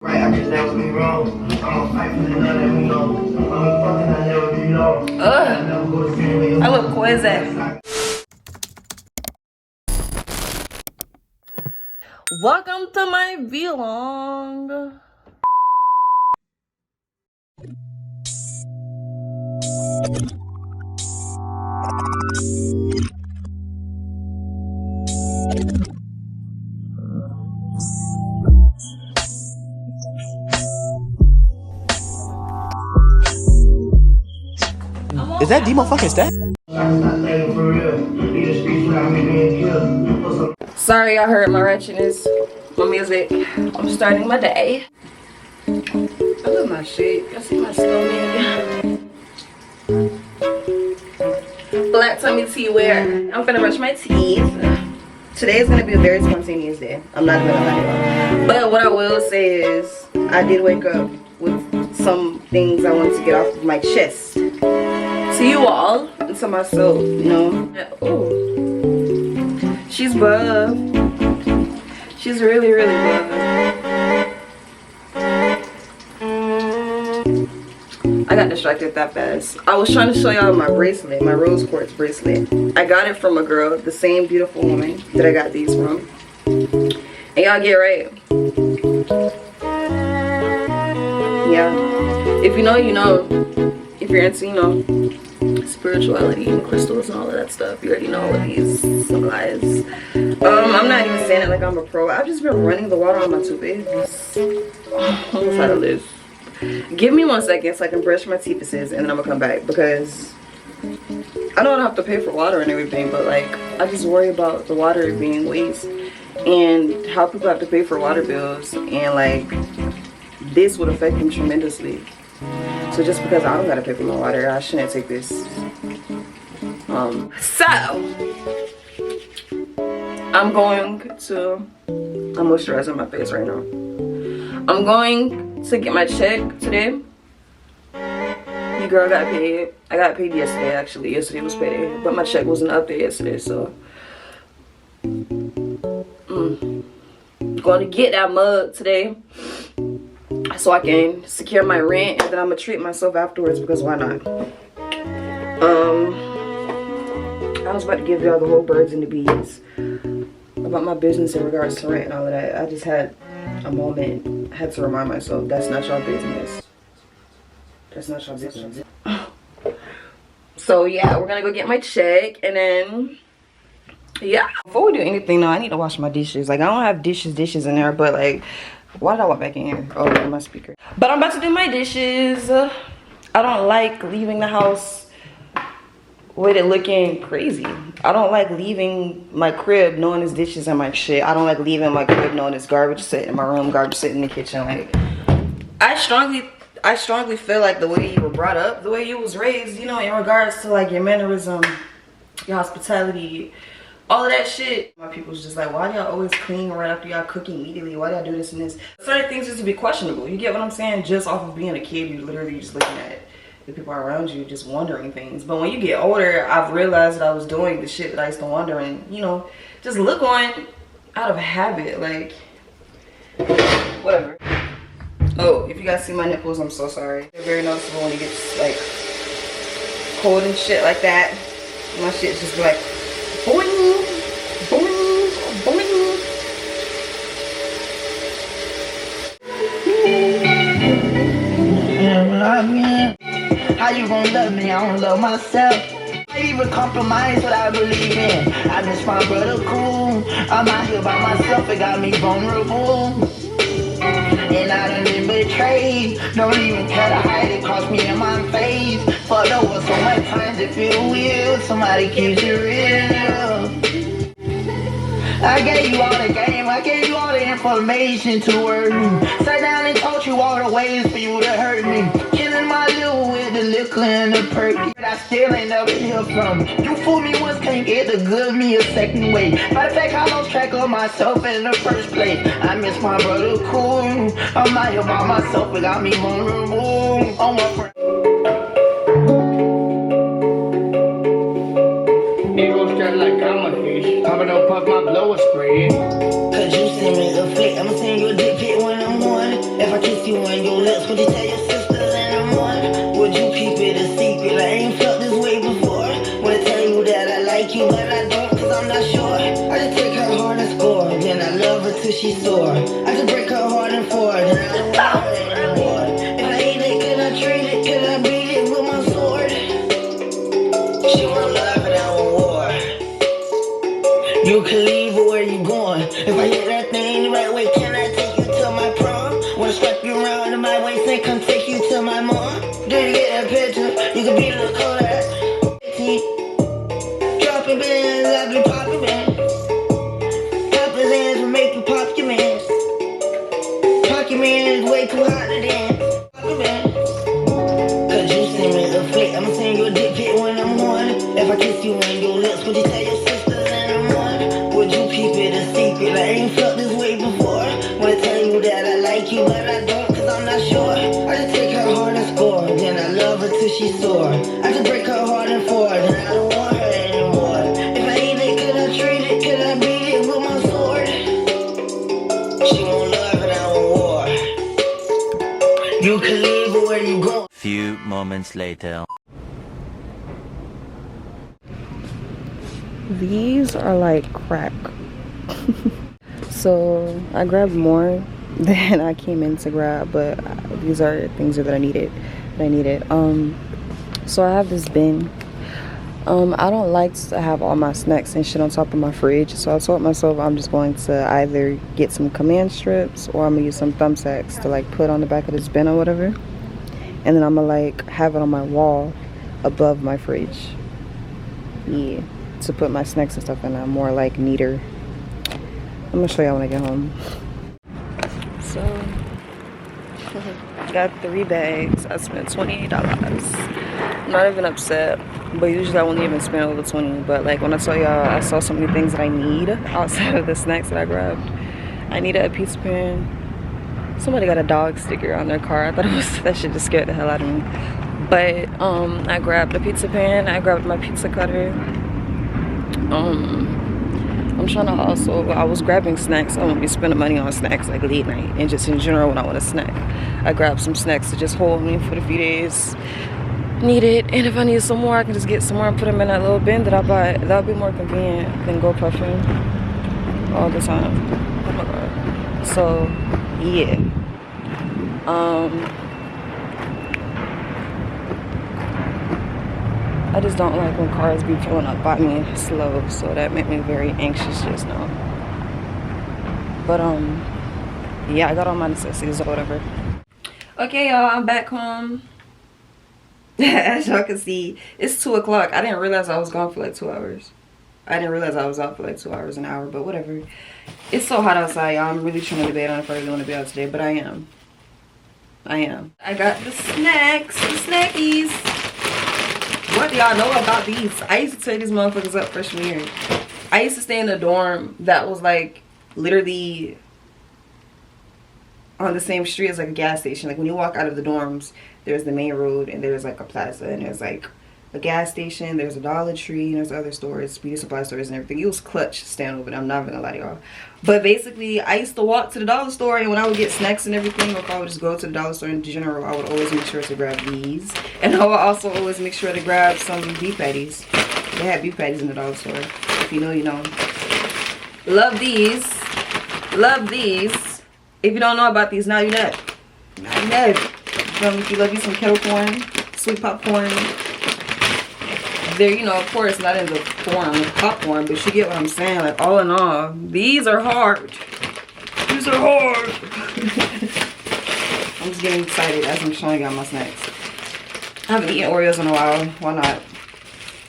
Right, I just never be wrong. I'ma fight for the love that we know. I'm fucking, I never be long. I never go to sleep. I look cool as that. Welcome to my vlog. Is that Demo fucking stat? Sorry, I heard my wretchedness. My music. I'm starting my day. I love my shit. I see my snowman. Black tummy tea wear. I'm gonna brush my teeth. Today is gonna be a very spontaneous day. I'm not gonna lie. But what I will say is, I did wake up with some things I wanted to get off of my chest. To you all, and to myself, you know. Oh, she's buff. She's really, really buff. I got distracted that fast. I was trying to show y'all my bracelet, my rose quartz bracelet. I got it from a girl, the same beautiful woman that I got these from. And y'all get right. Yeah. If you know, you know. If you're into, you know, spirituality and crystals and all of that stuff, you already know all of these supplies. I'm not even saying it like I'm a pro. I've just been running the water on my toothpaste. Almost out of this. Give me 1 second so I can brush my teeth and then I'm gonna come back, because I don't have to pay for water and everything, but like I just worry about the water being waste and how people have to pay for water bills, and like this would affect them tremendously. So just because I don't gotta pay for my water, I shouldn't take this. So I'm going to, I'm moisturizing my face right now. I'm going to get my check today. Your girl got paid. I got paid yesterday, actually. Yesterday was payday, but my check wasn't up there yesterday, so going to get that mug today so I can secure my rent, and then I'm gonna treat myself afterwards, because why not? I was about to give y'all the whole birds and the bees about my business in regards to rent and all of that. I just had a moment. I had to remind myself that's not y'all business. That's not y'all business. So yeah, we're gonna go get my check, and then yeah. Before we do anything though, I need to wash my dishes. Like I don't have dishes in there, but like, why did I walk back in here? Oh, my speaker. But I'm about to do my dishes. I don't like leaving the house with it looking crazy. I don't like leaving my crib knowing there's dishes and my shit. I don't like leaving my crib knowing there's garbage sitting in my room, garbage sitting in the kitchen. Like, I strongly feel like the way you were brought up, the way you was raised, you know, in regards to like your mannerism, your hospitality, all of that shit. My people's just like, why do y'all always clean right after y'all cook immediately? Why do y'all do this and this? Certain things used to be questionable. You get what I'm saying? Just off of being a kid, you're literally just looking at the people around you, just wondering things. But when you get older, I've realized that I was doing the shit that I used to wonder, and you know, just look on out of habit, like whatever. Oh, if you guys see my nipples, I'm so sorry. They're very noticeable when it gets like cold and shit like that. My shit just be like boing, boing, boing. How you gonna love me? I don't love myself. I even compromise what I believe in. I miss my brother cool. I'm out here by myself, it got me vulnerable. And I done been betrayed. Don't even care to hide it, cost me in my face. Fucked over so much times it feel weird. Somebody keeps it real. I gave you all the game, I gave you all the information to work me. Sat down and taught you all the ways for you to hurt me. Killing my little with the liquor and the perky. I still ain't never hear from you. Fooled me once, can't get the good me a second way. Matter of fact, I lost track of myself in the first place. I miss my brother cool. I'm out here by myself, it got me vulnerable. On my friend. It goes just like I'm a fish. Popping up off my blower spray. Cause you send me the flick, I'ma send you a dick pic when I'm on it. If I I kiss you on your lips, would you tell your sisters in the morning? Would you keep it a secret? I ain't felt this way before. Wanna tell you that I like you, but I don't, cause I'm not sure. I just take her heart and score, then I love her till she's sore. I just break her heart and for it, and I don't want her anymore. If I hate it, can I trade it? Can I beat it with my sword? She want love and I want war. You can leave, but where you going? If I hit that thing the right way, can I take you to my prom? Wanna strap you around in my waist and come take you to my mom? Did you get that picture? You can be the Kodak. Dropping bands, I be popping bands. Popping bands will make you pop your mans. Pop your man is way too hot to dance. Popping bands. Cause you send me a flick, I'ma send you a dick pic when I'm horny. If I kiss you on your lips, would you tell your sisters in the morning? Would you keep it a secret? I ain't felt this way before. Wanna tell you that I like you, but I don't, cause I'm not sure. I just take her heart and score, then I love her till she's sore. I just break her heart and for it, and I don't want her anymore. If I hate it, could I trade it? Could I beat it with my sword? She want love and I want war. You can leave, but where you going? Few moments later. These are like crack. So I grabbed more than I came in to grab, but these are things that I needed. So I have this bin. I don't like to have all my snacks and shit on top of my fridge, so I told myself I'm just going to either get some command strips or I'm gonna use some thumbtacks to like put on the back of this bin or whatever, and then I'm gonna like have it on my wall above my fridge, yeah, to put my snacks and stuff in there, more like neater. I'm gonna show y'all when I get home. So got 3 bags. I spent $28. I'm not even upset, but usually I won't even spend over 20. But like when I tell y'all I saw so many things that I need outside of the snacks that I grabbed. I needed a pizza pan. Somebody got a dog sticker on their car. I thought it was, that shit just scared the hell out of me. But I grabbed a pizza pan. I grabbed my pizza cutter. I'm trying to also, I was grabbing snacks. I won't be spending money on snacks like late night and just in general when I want a snack. I grabbed some snacks to just hold me for the few days needed, and if I need some more I can just get some more and put them in that little bin that I bought. That would be more convenient than go puffing all the time. Oh my god. So yeah, I just don't like when cars be filling up by me slow, so that made me very anxious just now. But yeah, I got all my necessities or whatever. Okay y'all, I'm back home. As y'all can see, it's 2 o'clock. I didn't realize I was gone for like 2 hours. I didn't realize I was out for like 2 hours, an hour, but whatever. It's so hot outside, y'all. I'm really trying to debate on if I really want to be out today, but I am. I got the snacks, the snackies. What do y'all know about these? I used to tear these motherfuckers up freshman year. I used to stay in a dorm that was like literally on the same street as like a gas station. Like when you walk out of the dorms, there's the main road and there's like a plaza and there's like a gas station, there's a Dollar Tree, and there's other stores, beauty supply stores and everything. It was clutch staying over there, I'm not gonna lie to y'all. But basically I used to walk to the dollar store, and when I would get snacks and everything, or if I would just go to the dollar store in general, I would always make sure to grab these. And I would also always make sure to grab some beef patties. They had beef patties in the dollar store. If you know, you know. Love these. Love these. If you don't know about these, now you know. Now you know. If you love you some kettle corn, sweet popcorn. They're, you know, of course, not in the form of popcorn, but you get what I'm saying. Like, all in all, these are hard. These are hard. I'm just getting excited as I'm showing y'all my snacks. I haven't eaten Oreos in a while. Why not?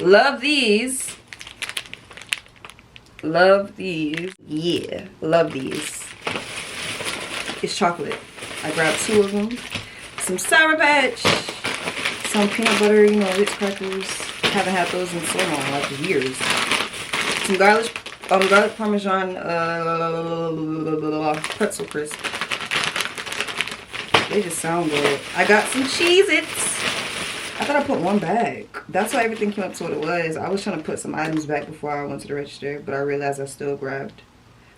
Love these. Love these. Yeah, love these. It's chocolate. I grabbed 2 of them. Some Sour Patch. Some peanut butter, you know, Ritz crackers. Haven't had those in so long, like years. Some garlic parmesan pretzel crisp. They just sound good. I got some Cheez-Its. I thought I put 1 bag. That's why everything came up to what it was. I was trying to put some items back before I went to the register, but I realized I still grabbed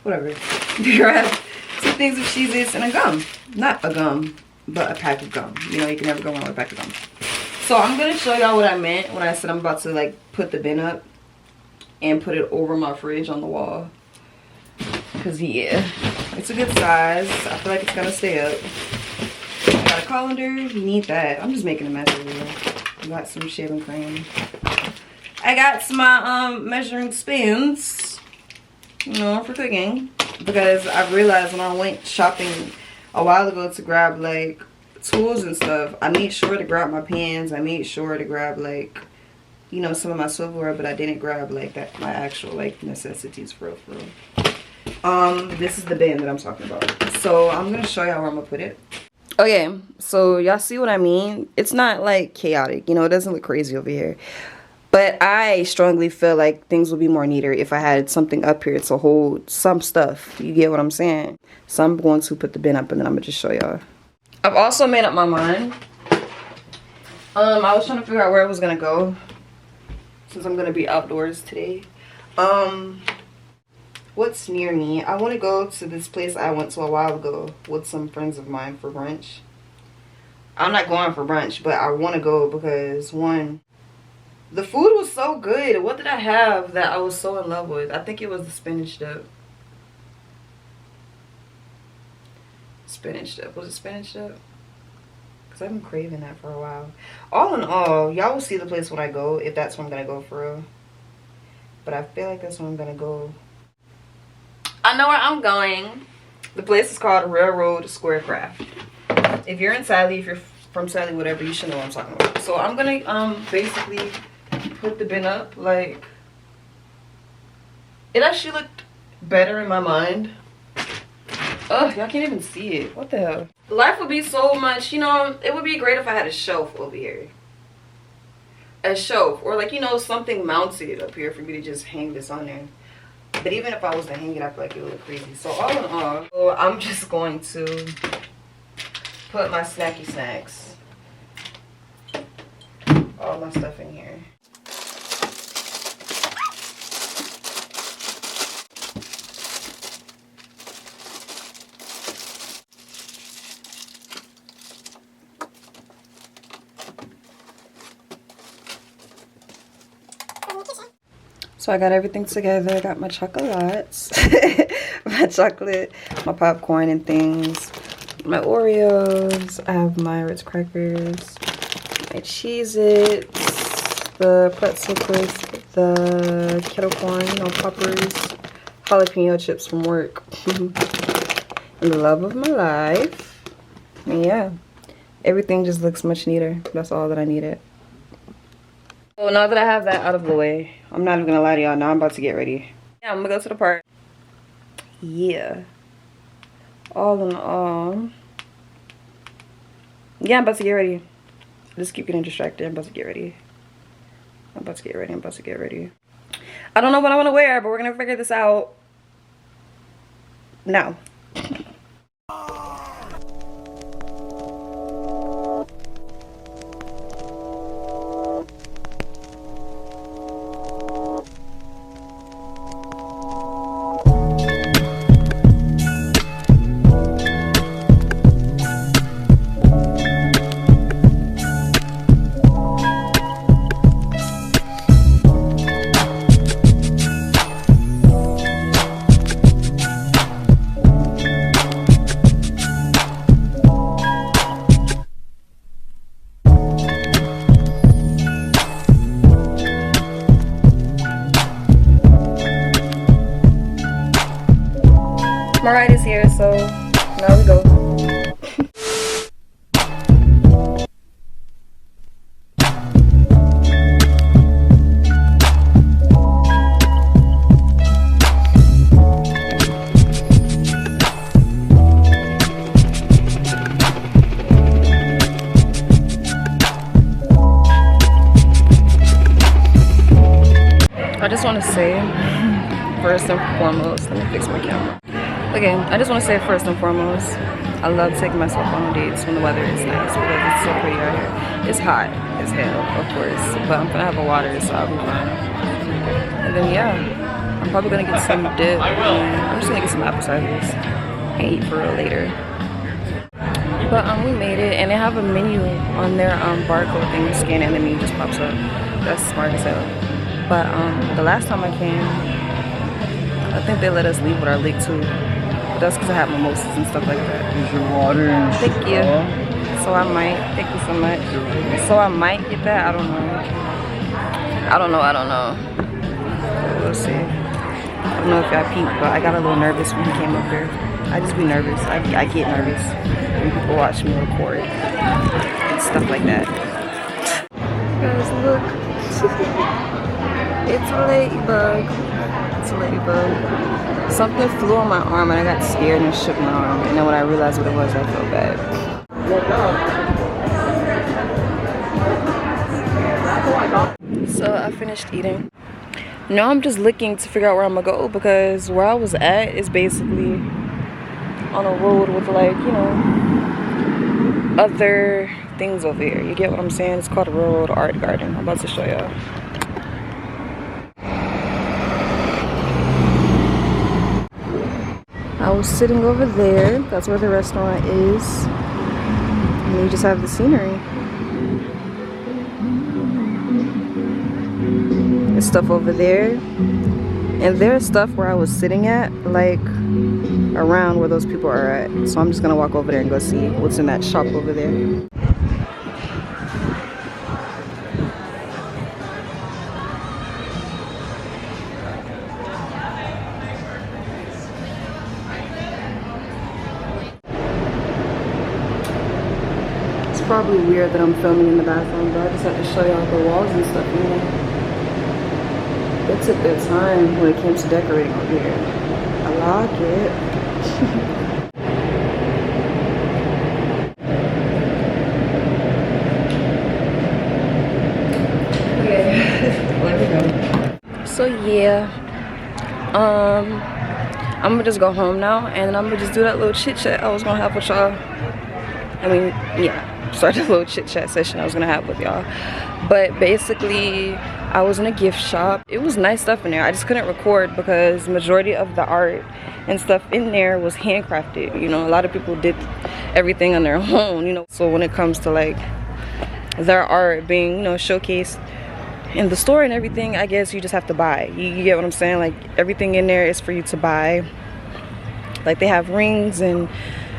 whatever. Grabbed 2 things of Cheez-Its and a gum. Not a gum, but a pack of gum. You know, you can never go wrong with a pack of gum. So I'm gonna show y'all what I meant when I said I'm about to like put the bin up and put it over my fridge on the wall. Cause yeah, it's a good size. I feel like it's gonna stay up. I got a colander, you need that. I'm just making a mess over here. I got some shaving cream. I got some measuring spoons, you know, for cooking. Because I realized when I went shopping a while ago to grab like tools and stuff, I made sure to grab my pans. I made sure to grab like, you know, some of my silverware, but I didn't grab like that, my actual like necessities for real. This is the bin that I'm talking about. So I'm gonna show y'all where I'm gonna put it. Okay, so y'all see what I mean? It's not like chaotic, you know, it doesn't look crazy over here. But I strongly feel like things would be more neater if I had something up here to hold some stuff. You get what I'm saying? So I'm going to put the bin up and then I'm gonna just show y'all. I've also made up my mind. I was trying to figure out where I was gonna go since I'm gonna be outdoors today. What's near me? I want to go to this place I went to a while ago with some friends of mine for brunch. I'm not going for brunch, but I want to go because one, the food was so good. What did I have that I was so in love with? I think it was the spinach dip. Spinach dip. Was it spinach dip? Because I've been craving that for a while. All in all, y'all will see the place when I go, if that's where I'm going to go for real. But I feel like that's where I'm going to go. I know where I'm going. The place is called Railroad Square Craft. If you're in Sally, if you're from Sally, whatever, you should know what I'm talking about. So I'm going to basically put the bin up. Like, it actually looked better in my mind. Ugh, y'all can't even see it. What the hell? Life would be so much, you know, it would be great if I had a shelf over here. A shelf. Or like, you know, something mounted up here for me to just hang this on there. But even if I was to hang it, I feel like it would look crazy. So all in all, I'm just going to put my snacky snacks, all my stuff in here. So I got everything together. I got my chocolates, my chocolate, my popcorn and things, my Oreos. I have my Ritz crackers, my Cheez-Its, the pretzel crisp, the kettle corn, no poppers, jalapeno chips from work, and the love of my life. And yeah, everything just looks much neater. That's all that I needed. So now that I have that out of the way, I'm not even gonna lie to y'all, now I'm about to get ready. Yeah, I'm gonna go to the park. Yeah. All in all. Yeah, I'm about to get ready. Just keep getting distracted. I'm about to get ready. I'm about to get ready. I'm about to get ready. I don't know what I want to wear, but we're gonna figure this out now. My ride is here, so now we go. I just want to say, first and foremost, let me fix my camera. Okay, I just want to say first and foremost, I love taking myself on dates when the weather is nice because it's so pretty out here. It's hot as hell, of course, but I'm gonna have a water, so I'll be fine. And then yeah, I'm probably gonna get some dip. I'm just gonna get some appetizers can eat for real later. But we made it, and they have a menu on their barcode thing. You scan it and the menu just pops up. That's smart as hell. But the last time I came, I think they let us leave with our lick too. But that's because I had mimosas and stuff like that. Use your water and Thank you. So I might. Thank you so much. So I might get that. I don't know. We'll see. I don't know if y'all peeped, but I got a little nervous when he came up here. I just be nervous. I get nervous when people watch me record and stuff like that. Guys, look. It's a ladybug. It's a ladybug. Something flew on my arm and I got scared and shook my arm. And then when I realized what it was, I felt bad. So I finished eating. Now I'm just looking to figure out where I'm gonna go, because where I was at is basically on a road with, like, you know, other things over here. You get what I'm saying? It's called a Railroad Art Garden. I'm about to show y'all. I was sitting over there. That's where the restaurant is. And you just have the scenery. There's stuff over there. And there's stuff where I was sitting at, like around where those people are at. So I'm just gonna walk over there and go see what's in that shop over there. It's probably weird that I'm filming in the bathroom, but I just have to show y'all the walls and stuff, you know. They took their time when it came to decorating over here. I like it. So yeah, I'm gonna just go home now, and I'm gonna just do that little chit chat I was gonna have with y'all. I mean, yeah, start a little chit chat session I was gonna have with y'all. But basically, I was in a gift shop. It was nice stuff in there. I just couldn't record because majority of the art and stuff in there was handcrafted. You know, a lot of people did everything on their own, you know. So when it comes to like their art being, you know, showcased in the store and everything, I guess you just have to buy. You get what I'm saying? Like, everything in there is for you to buy. Like, they have rings and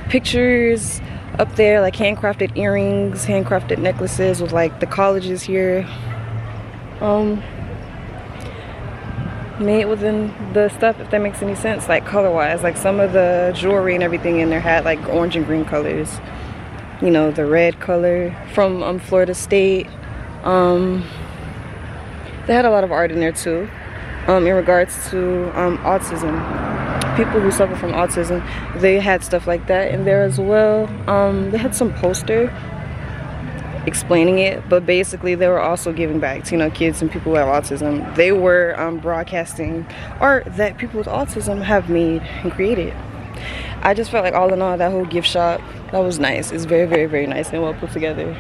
pictures up there, like handcrafted earrings, handcrafted necklaces with like the colleges here. Made within the stuff, if that makes any sense, like color-wise. Like, some of the jewelry and everything in there had like orange and green colors. You know, the red color from Florida State. They had a lot of art in there too, in regards to autism. People who suffer from autism, they had stuff like that in there as well. They had some poster explaining it, but basically they were also giving back to, you know, kids and people who have autism. They were broadcasting art that people with autism have made and created. I just felt like, all in all, that whole gift shop, that was nice. It's very, very, very nice and well put together.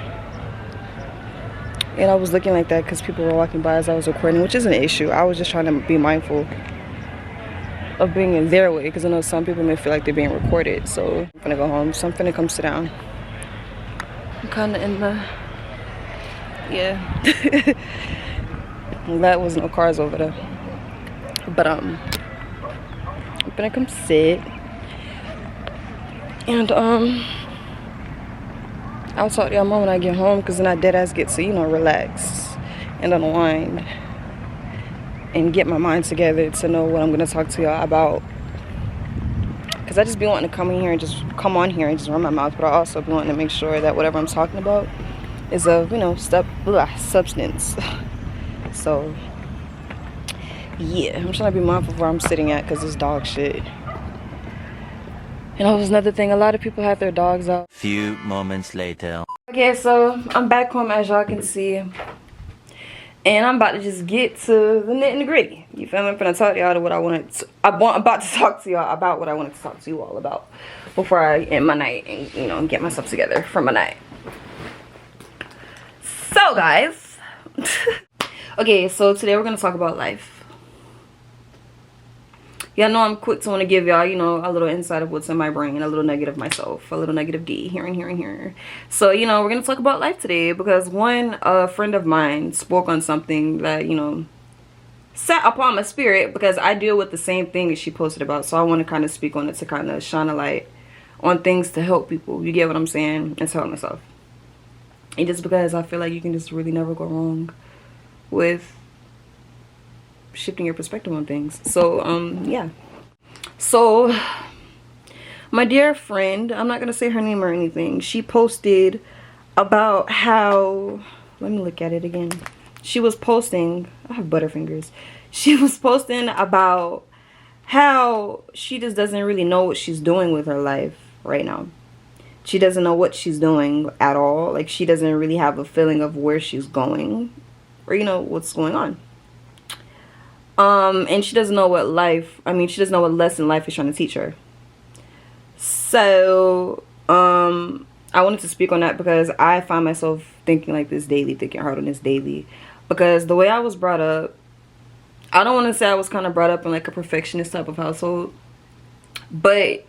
And I was looking like that because people were walking by as I was recording, which isn't an issue. I was just trying to be mindful of being in their way, because I know some people may feel like they're being recorded. So I'm gonna go home, so I'm gonna come sit down. I'm kind of in the, yeah. That was no cars over there. But I'm gonna come sit. And I'll talk to y'all more when I get home, because then I dead ass get to, you know, relax and unwind and get my mind together to know what I'm gonna talk to y'all about. Because I just be wanting to come on here and just run my mouth, but I also be wanting to make sure that whatever I'm talking about is of, you know, substance. So yeah, I'm trying to be mindful of where I'm sitting at, because it's dog shit. And that was another thing, a lot of people have their dogs out. Few moments later. Okay, so I'm back home, as y'all can see. And I'm about to just get to the nitty and gritty. You feel me? I'm gonna talk to y'all what I wanted to, I'm about to talk to y'all about what I wanted to talk to you all about before I end my night and, you know, get myself together for my night. So guys, okay, so today we're gonna talk about life. Y'all know I'm quick to want to give y'all, you know, a little insight of what's in my brain, a little nugget of myself, a little nugget of D, here and here and here. So, you know, we're going to talk about life today because a friend of mine spoke on something that, you know, sat upon my spirit because I deal with the same thing that she posted about. So I want to kind of speak on it to kind of shine a light on things to help people. You get what I'm saying? And to help myself. And just because I feel like you can just really never go wrong with shifting your perspective on things. So yeah, so my dear friend, I'm not gonna say her name or anything, she posted about how, let me look at it again. She was posting, I have butterfingers, she was posting about how she just doesn't really know what she's doing with her life right now. She doesn't know what she's doing at all. Like, she doesn't really have a feeling of where she's going or, you know, what's going on. And she doesn't know what she doesn't know what lesson life is trying to teach her. So, I wanted to speak on that because I find myself thinking like this daily, thinking hard on this daily. Because the way I was brought up, I don't want to say I was kind of brought up in like a perfectionist type of household, but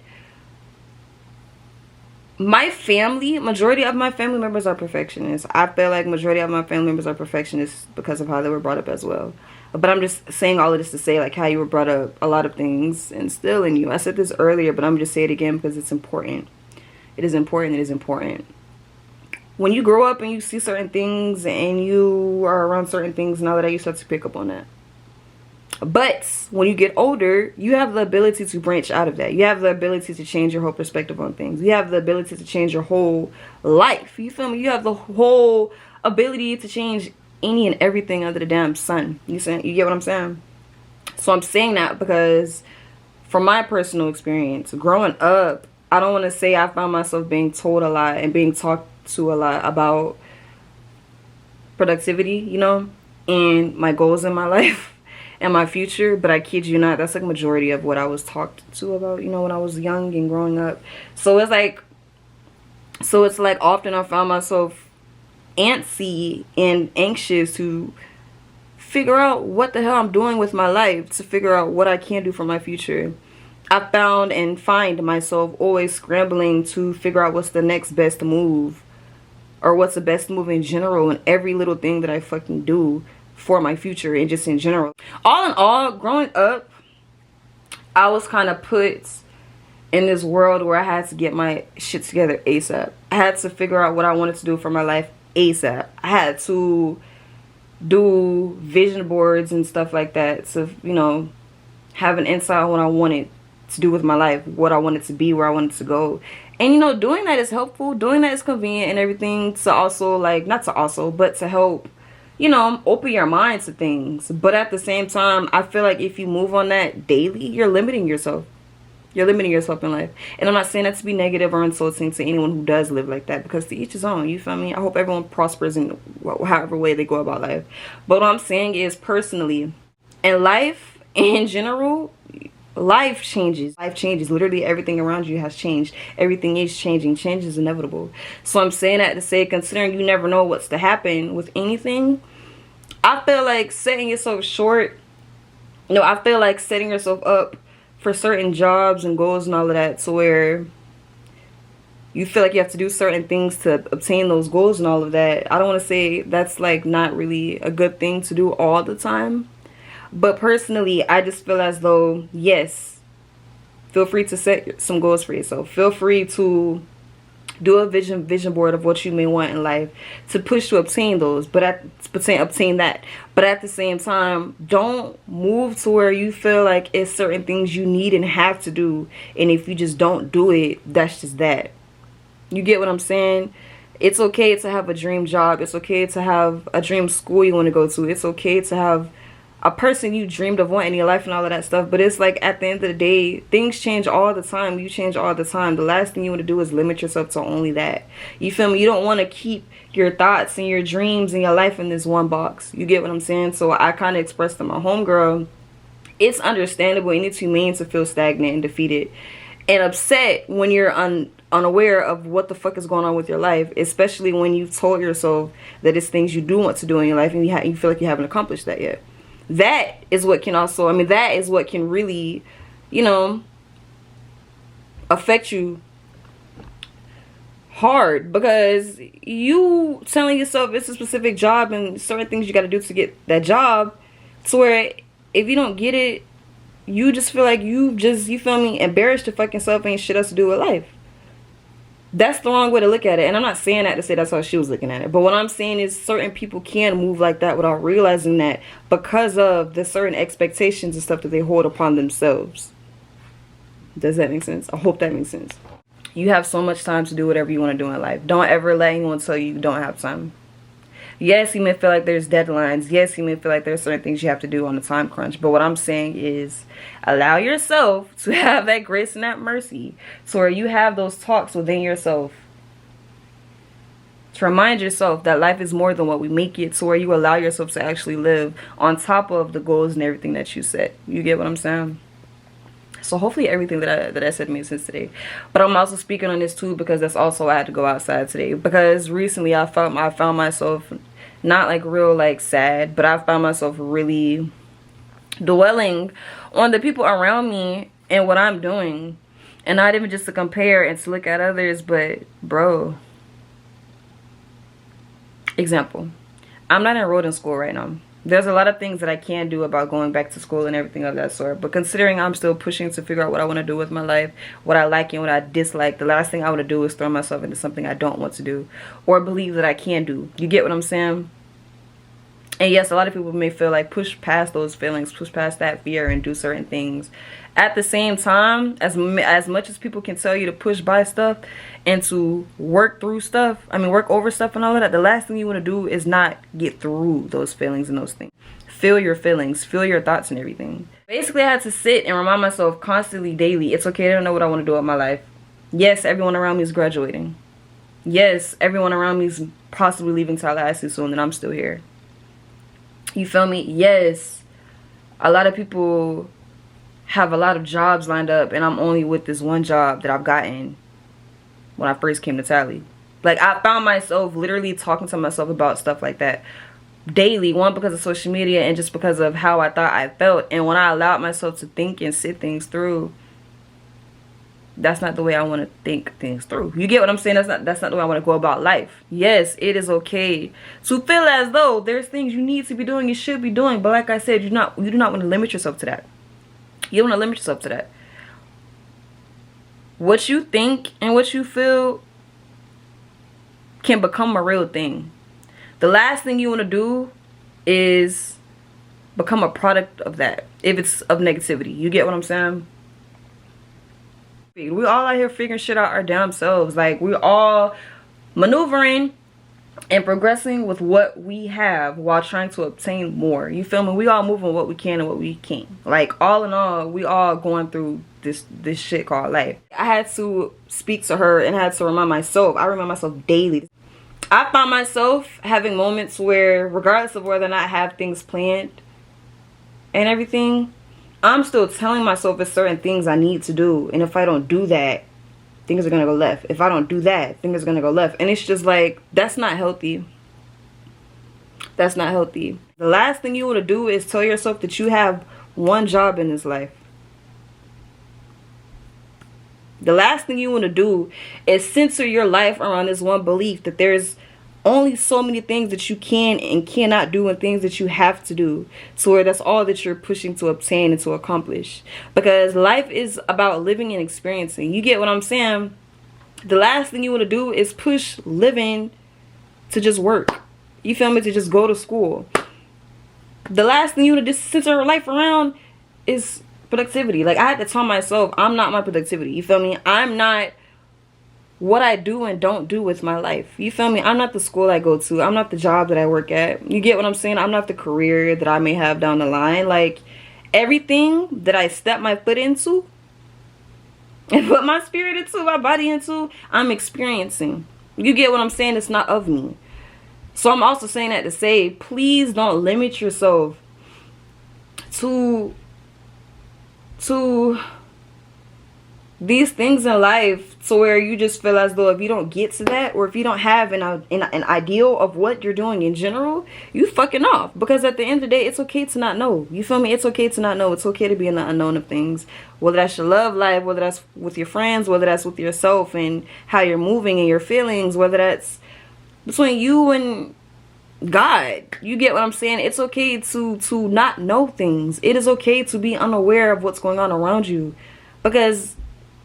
my family, majority of my family members are perfectionists. I feel like majority of my family members are perfectionists because of how they were brought up as well. But I'm just saying all of this to say like how you were brought up, a lot of things instill in you. I said this earlier, but I'm just saying it again because it's important. It is important. It is important. When you grow up and you see certain things and you are around certain things and all of that, you start to pick up on that. But when you get older, you have the ability to branch out of that. You have the ability to change your whole perspective on things. You have the ability to change your whole life. You feel me? You have the whole ability to change any and everything under the damn sun. You get what I'm saying? So I'm saying that because from my personal experience, growing up, I don't want to say I found myself being told a lot and being talked to a lot about productivity, you know, and my goals in my life and my future. But I kid you not, that's like majority of what I was talked to about, you know, when I was young and growing up. So it's like often I found myself antsy and anxious to figure out what the hell I'm doing with my life, to figure out what I can do for my future. I found and find myself always scrambling to figure out what's the next best move, or what's the best move in general, and every little thing that I fucking do for my future and just in general. All in all, growing up, I was kind of put in this world where I had to get my shit together ASAP. I had to figure out what I wanted to do for my life ASAP. I had to do vision boards and stuff like that to, you know, have an insight on what I wanted to do with my life, what I wanted to be, where I wanted to go. And, you know, doing that is helpful. Doing that is convenient and everything to also, like, not to also, but to help, you know, open your mind to things. But at the same time, I feel like if you move on that daily, you're limiting yourself. You're limiting yourself in life. And I'm not saying that to be negative or insulting to anyone who does live like that, because to each his own, you feel me? I hope everyone prospers in however way they go about life. But what I'm saying is, personally, in life, in general, life changes. Life changes. Literally everything around you has changed. Everything is changing. Change is inevitable. So I'm saying that to say, considering you never know what's to happen with anything, I feel like setting yourself short, you know, I feel like setting yourself up for certain jobs and goals and all of that, to where you feel like you have to do certain things to obtain those goals and all of that. I don't want to say that's like not really a good thing to do all the time, but personally I just feel as though, yes, feel free to set some goals for yourself. Feel free to do a vision board of what you may want in life, to push to obtain those, but obtain that. But at the same time, don't move to where you feel like it's certain things you need and have to do, and if you just don't do it, that's just that. You get what I'm saying? It's okay to have a dream job. It's okay to have a dream school you want to go to. It's okay to have a person you dreamed of wanting in your life and all of that stuff. But it's like, at the end of the day, things change all the time. You change all the time. The last thing you want to do is limit yourself to only that. You feel me? You don't want to keep your thoughts and your dreams and your life in this one box. You get what I'm saying? So I kind of expressed to my homegirl, it's understandable and it's humane to feel stagnant and defeated and upset when you're unaware of what the fuck is going on with your life, especially when you've told yourself that it's things you do want to do in your life and you feel like you haven't accomplished that yet. That is what can also, that is what can really you know, affect you hard, because you telling yourself it's a specific job and certain things you got to do to get that job, to where if you don't get it, you just feel like you feel me, embarrassed your fucking self, ain't shit else to do with life. That's the wrong way to look at it. And I'm not saying that to say that's how she was looking at it, but what I'm saying is certain people can move like that without realizing that, because of the certain expectations and stuff that they hold upon themselves. Does that make sense? I hope that makes sense. You have so much time to do whatever you want to do in life. Don't ever let anyone tell you don't have time. Yes, you may feel like there's deadlines. Yes, you may feel like there's certain things you have to do on the time crunch. But what I'm saying is, allow yourself to have that grace and that mercy, so where you have those talks within yourself to remind yourself that life is more than what we make it, so where you allow yourself to actually live on top of the goals and everything that you set. You get what I'm saying? So hopefully everything that I said made sense today. But I'm also speaking on this too because that's also why I had to go outside today. Because recently I found myself not like real like sad, but I found myself really dwelling on the people around me and what I'm doing. And not even just to compare and to look at others, but bro. Example. I'm not enrolled in school right now. There's a lot of things that I can do about going back to school and everything of that sort. But considering I'm still pushing to figure out what I want to do with my life, what I like and what I dislike, the last thing I want to do is throw myself into something I don't want to do or believe that I can do. You get what I'm saying? And yes, a lot of people may feel like push past those feelings, push past that fear and do certain things. At the same time, as much as people can tell you to push by stuff and to work through stuff, work over stuff and all of that, the last thing you want to do is not get through those feelings and those things. Feel your feelings, feel your thoughts and everything. Basically, I had to sit and remind myself constantly, daily, it's okay to know what I want to do with my life. Yes, everyone around me is graduating. Yes, everyone around me is possibly leaving Tallahassee soon and I'm still here. You feel me? Yes, a lot of people have a lot of jobs lined up and I'm only with this one job that I've gotten when I first came to Tally. Like, I found myself literally talking to myself about stuff like that daily. One, because of social media, and just because of how I thought I felt. And when I allowed myself to think and sit things through, that's not the way I want to think things through. You get what I'm saying? That's not the way I want to go about life. Yes, it is okay to feel as though there's things you need to be doing, you should be doing. But like I said, you do not want to limit yourself to that. You don't want to limit yourself to that. What you think and what you feel can become a real thing. The last thing you want to do is become a product of that, if it's of negativity. You get what I'm saying? We all out here figuring shit out our damn selves. Like, we all maneuvering and progressing with what we have while trying to obtain more. You feel me? We all moving what we can and what we can't. Like, all in all, we all going through this shit called life. I had to speak to her and had to remind myself. I remind myself daily. I found myself having moments where, regardless of whether or not I have things planned and everything, I'm still telling myself there's certain things I need to do. And if I don't do that, things are going to go left. If I don't do that, things are going to go left. And it's just like, that's not healthy. That's not healthy. The last thing you want to do is tell yourself that you have one job in this life. The last thing you want to do is censor your life around this one belief that there's only so many things that you can and cannot do and things that you have to do. So where that's all that you're pushing to obtain and to accomplish. Because life is about living and experiencing. You get what I'm saying? The last thing you want to do is push living to just work. You feel me? To just go to school. The last thing you want to just censor your life around is productivity. Like, I had to tell myself, I'm not my productivity. You feel me? I'm not what I do and don't do with my life. You feel me? I'm not the school I go to. I'm not the job that I work at. You get what I'm saying? I'm not the career that I may have down the line. Like, everything that I step my foot into and put my spirit into, my body into, I'm experiencing. You get what I'm saying? It's not of me. So I'm also saying that to say, please don't limit yourself to these things in life to where you just feel as though if you don't get to that, or if you don't have an ideal of what you're doing in general, you fucking off. Because at the end of the day, it's okay to not know. You feel me? It's okay to not know. It's okay to be in the unknown of things. Whether that's your love life, whether that's with your friends, whether that's with yourself and how you're moving and your feelings, whether that's between you and God. You get what I'm saying? It's okay to not know things. It is okay to be unaware of what's going on around you, because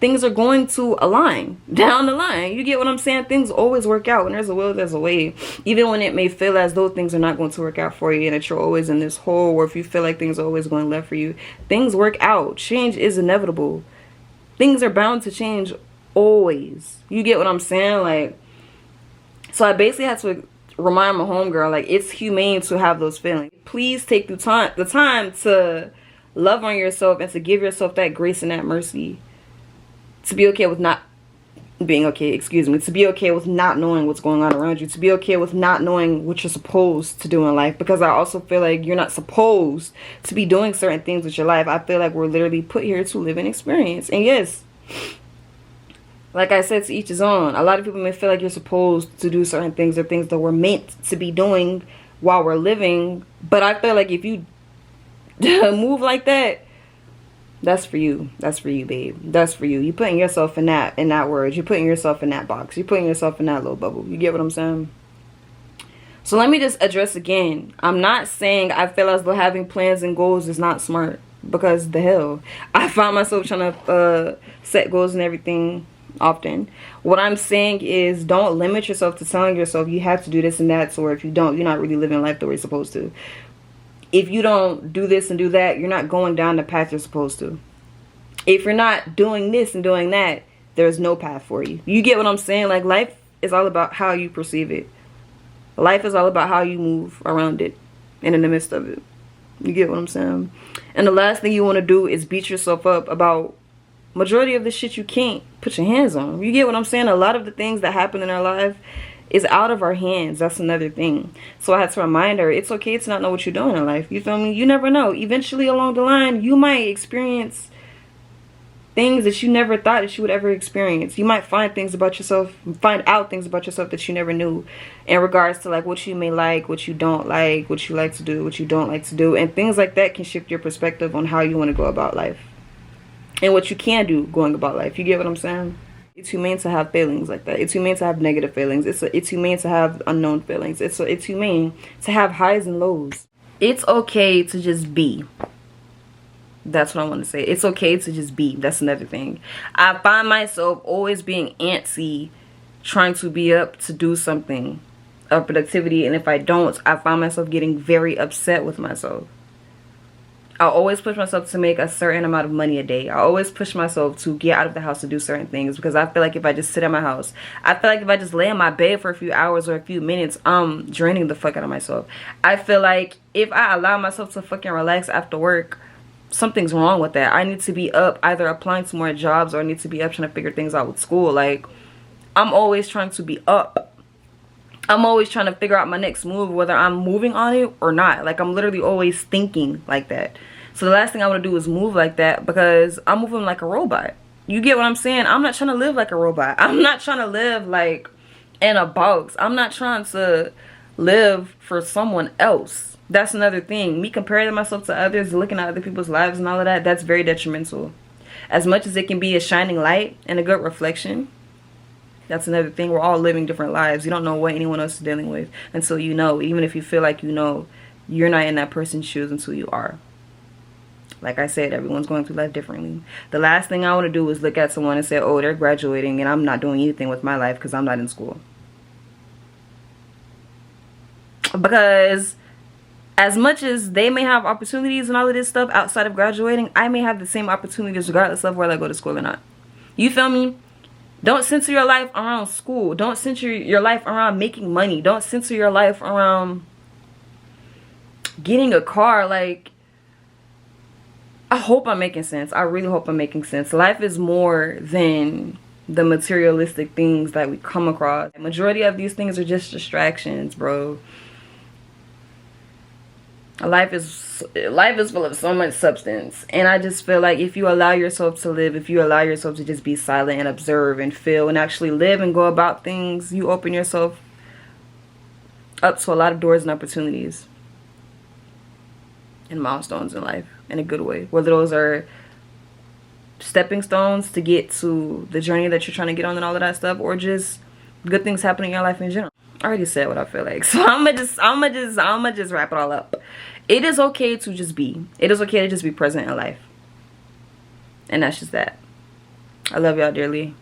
things are going to align down the line. You get what I'm saying? Things always work out. When there's a will, there's a way. Even when it may feel as though things are not going to work out for you and that you're always in this hole, or if you feel like things are always going left for you, things work out. Change is inevitable. Things are bound to change always. You get what I'm saying? Like, so I basically had to remind my homegirl, like, it's humane to have those feelings. Please take the time to love on yourself and to give yourself that grace and that mercy. To be okay with not being okay, to be okay with not knowing what's going on around you, to be okay with not knowing what you're supposed to do in life, because I also feel like you're not supposed to be doing certain things with your life. I feel like we're literally put here to live and experience. And yes, like I said, to each his own. A lot of people may feel like you're supposed to do certain things or things that we're meant to be doing while we're living, but I feel like if you move like that, that's for you. That's for you, babe. That's for you. You're putting yourself in that word. You're putting yourself in that box. You're putting yourself in that little bubble. You get what I'm saying? So let me just address again. I'm not saying I feel as though having plans and goals is not smart, because the hell, I find myself trying to set goals and everything often. What I'm saying is, don't limit yourself to telling yourself you have to do this and that, or if you don't, you're not really living life the way you're supposed to. If you don't do this and do that, you're not going down the path you're supposed to. If you're not doing this and doing that, there's no path for you. You get what I'm saying? Like, life is all about how you perceive it. Life is all about how you move around it and in the midst of it. You get what I'm saying? And the last thing you want to do is beat yourself up about majority of the shit you can't put your hands on. You get what I'm saying? A lot of the things that happen in our life is out of our hands. That's another thing. So I had to remind her, it's okay to not know what you're doing in life. You feel me? You never know. Eventually along the line, you might experience things that you never thought that you would ever experience. You might find things about yourself, find out things about yourself that you never knew, in regards to like what you may like, what you don't like, what you like to do, what you don't like to do, and things like that can shift your perspective on how you want to go about life and what you can do going about life. You get what I'm saying? It's humane to have feelings like that. It's humane to have negative feelings. It's humane to have unknown feelings. It's humane to have highs and lows. It's okay to just be. That's what I want to say. It's okay to just be. That's another thing. I find myself always being antsy, trying to be up to do something of productivity, and if I don't, I find myself getting very upset with myself. I always push myself to make a certain amount of money a day. I always push myself to get out of the house to do certain things, because I feel like if I just sit in my house, I feel like if I just lay in my bed for a few hours or a few minutes, I'm draining the fuck out of myself. I feel like if I allow myself to fucking relax after work, something's wrong with that. I need to be up either applying to more jobs, or I need to be up trying to figure things out with school. Like, I'm always trying to be up. I'm always trying to figure out my next move, whether I'm moving on it or not. Like, I'm literally always thinking like that. So the last thing I want to do is move like that, because I'm moving like a robot. You get what I'm saying? I'm not trying to live like a robot. I'm not trying to live like in a box. I'm not trying to live for someone else. That's another thing. Me comparing myself to others, looking at other people's lives and all of that, that's very detrimental. As much as it can be a shining light and a good reflection, that's another thing. We're all living different lives. You don't know what anyone else is dealing with until you know. Even if you feel like you know, you're not in that person's shoes until you are. Like I said, everyone's going through life differently. The last thing I want to do is look at someone and say, oh, they're graduating and I'm not doing anything with my life because I'm not in school. Because as much as they may have opportunities and all of this stuff outside of graduating, I may have the same opportunities regardless of whether I go to school or not. You feel me? Don't center your life around school. Don't center your life around making money. Don't center your life around getting a car. Like, I hope I'm making sense. I really hope I'm making sense. Life is more than the materialistic things that we come across. The majority of these things are just distractions, bro. Life is full of so much substance, and I just feel like if you allow yourself to live, if you allow yourself to just be silent and observe and feel and actually live and go about things, you open yourself up to a lot of doors and opportunities and milestones in life in a good way, whether those are stepping stones to get to the journey that you're trying to get on and all of that stuff, or just good things happening in your life in general. I already said what I feel like, so I'ma just wrap it all up. It is okay to just be. It is okay to just be present in life, and that's just that. I love y'all dearly.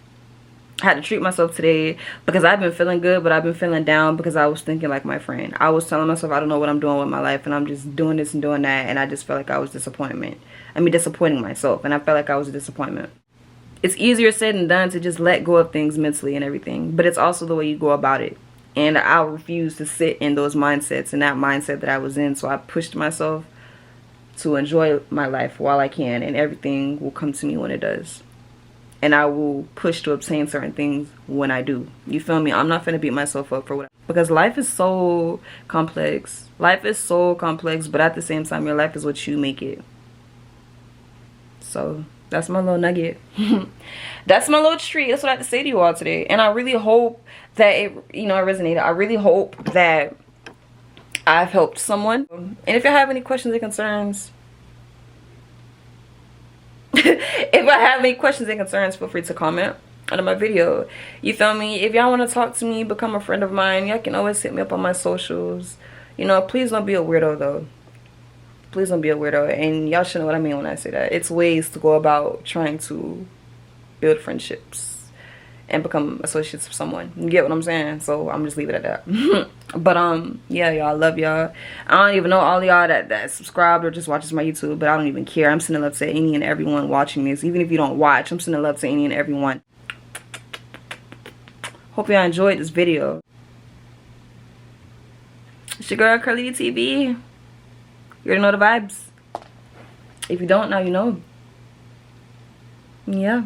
I had to treat myself today because I've been feeling good, but I've been feeling down because I was thinking like my friend. I was telling myself I don't know what I'm doing with my life, and I'm just doing this and doing that, and I just felt like I was disappointing myself, and I felt like I was a disappointment. It's easier said than done to just let go of things mentally and everything, but it's also the way you go about it. And I refuse to sit in those mindsets and that mindset that I was in, so I pushed myself to enjoy my life while I can, and everything will come to me when it does. And I will push to obtain certain things when I do. You feel me? I'm not finna beat myself up for what, because life is so complex. Life is so complex, but at the same time, your life is what you make it. So that's my little nugget. That's my little treat. That's what I have to say to you all today. And I really hope that it resonated. I really hope that I've helped someone. And if you have any questions or concerns, if I have any questions and concerns, feel free to comment under my video. You feel me? If y'all want to talk to me, become a friend of mine, y'all can always hit me up on my socials. You know, please don't be a weirdo though. Please don't be a weirdo. And y'all should know what I mean when I say that. It's ways to go about trying to build friendships and become associates with someone. You get what I'm saying? So I'm just leave it at that. But yeah, y'all, I love y'all. I don't even know all y'all that subscribed or just watches my YouTube, but I don't even care. I'm sending love to any and everyone watching this. Even if you don't watch, I'm sending love to any and everyone. Hope y'all enjoyed this video. It's your girl Curly TV. You already know the vibes. If you don't, now you know. Yeah.